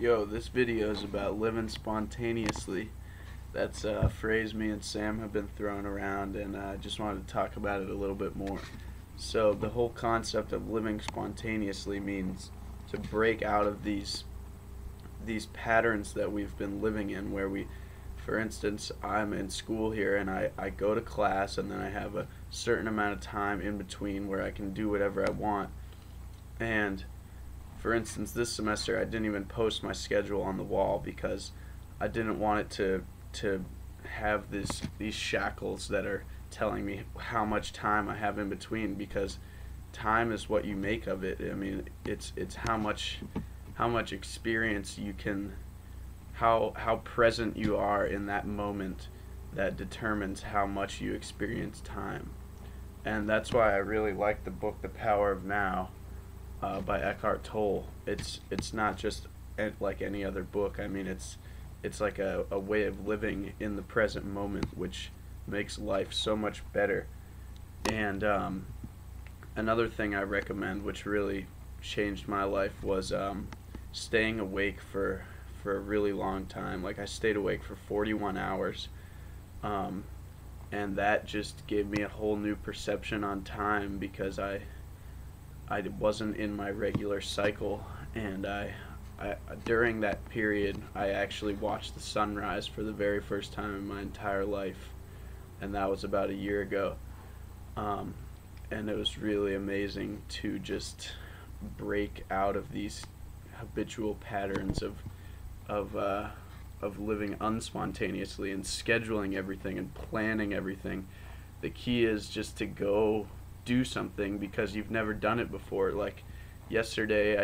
Yo, this video is about living spontaneously. That's a phrase me and Sam have been throwing around, and I just wanted to talk about it a little bit more. So, the whole concept of living spontaneously means to break out of these patterns that we've been living in, where for instance, I'm in school here and I go to class and then I have a certain amount of time in between where I can do whatever I want. And for instance, this semester I didn't even post my schedule on the wall because I didn't want it to have these shackles that are telling me how much time I have in between, because time is what you make of it. I mean, it's how much experience you can, how present you are in that moment, that determines how much you experience time. And that's why I really like the book The Power of Now, by Eckhart Tolle. It's not just like any other book. I mean, it's like a way of living in the present moment, which makes life so much better. And another thing I recommend, which really changed my life, was staying awake for a really long time. Like, I stayed awake for 41 hours, and that just gave me a whole new perception on time, because I wasn't in my regular cycle, and I during that period I actually watched the sunrise for the very first time in my entire life, and that was about a year ago. Um, and it was really amazing to just break out of these habitual patterns of uh, of living unspontaneously and scheduling everything and planning everything. The key is just to go do something because you've never done it before. Like yesterday,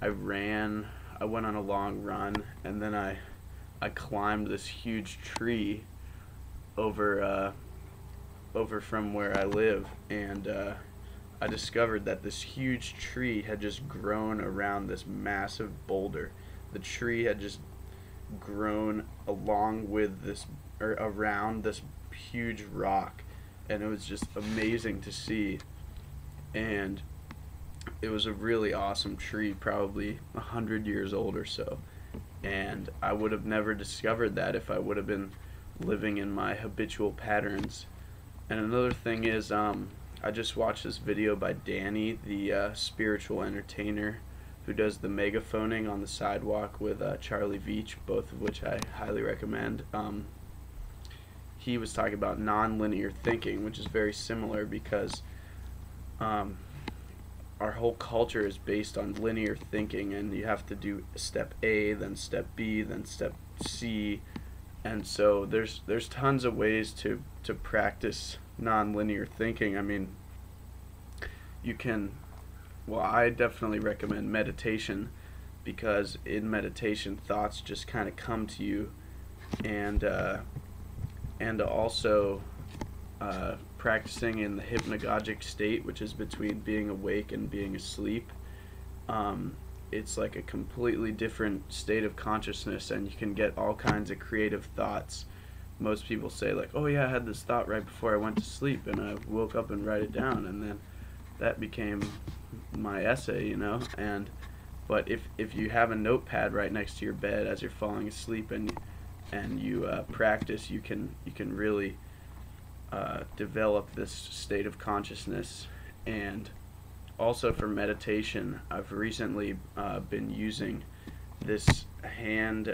I ran, I went on a long run, and then I climbed this huge tree over over from where I live, and I discovered that this huge tree had just grown around this massive boulder. The tree had just grown along with this, or around this huge rock, and it was just amazing to see. And it was a really awesome tree, probably 100 years old or so. And I would have never discovered that if I would have been living in my habitual patterns. And another thing is, I just watched this video by Danny, the spiritual entertainer, who does the megaphoning on the sidewalk with Charlie Veach, both of which I highly recommend. He was talking about non-linear thinking, which is very similar, because um, our whole culture is based on linear thinking, and you have to do step A, then step B, then step C. And so there's tons of ways to practice non-linear thinking. I mean, you can, well, I definitely recommend meditation, because in meditation thoughts just kind of come to you. And also practicing in the hypnagogic state, which is between being awake and being asleep. It's like a completely different state of consciousness, and you can get all kinds of creative thoughts. Most people say, like, oh yeah, I had this thought right before I went to sleep, and I woke up and write it down, and then that became my essay, you know. And but if you have a notepad right next to your bed as you're falling asleep, and you practice, you can really develop this state of consciousness. And also for meditation, I've recently been using this hand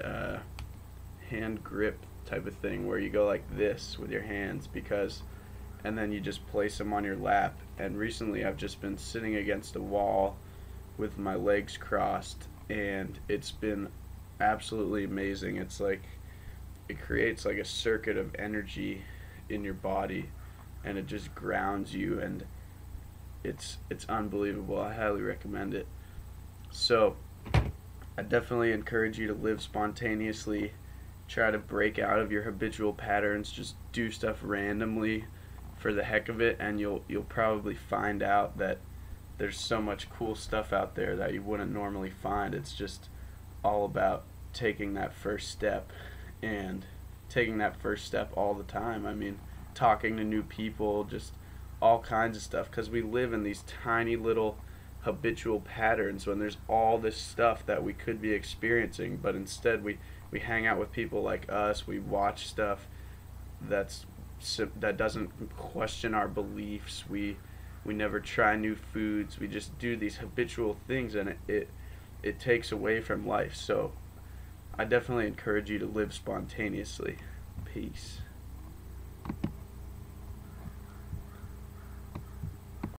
grip type of thing, where you go like this with your hands, and then you just place them on your lap. And recently I've just been sitting against a wall with my legs crossed, and it's been absolutely amazing. It's like it creates like a circuit of energy in your body, and it just grounds you, and it's unbelievable. I highly recommend it. So I definitely encourage you to live spontaneously. Try to break out of your habitual patterns. Just do stuff randomly for the heck of it, and you'll probably find out that there's so much cool stuff out there that you wouldn't normally find. It's just all about taking that first step, and taking that first step all the time. I mean, talking to new people, just all kinds of stuff, because we live in these tiny little habitual patterns when there's all this stuff that we could be experiencing, but instead we hang out with people like us, we watch stuff that's that doesn't question our beliefs, we never try new foods, we just do these habitual things, and it takes away from life. So I definitely encourage you to live spontaneously. Peace.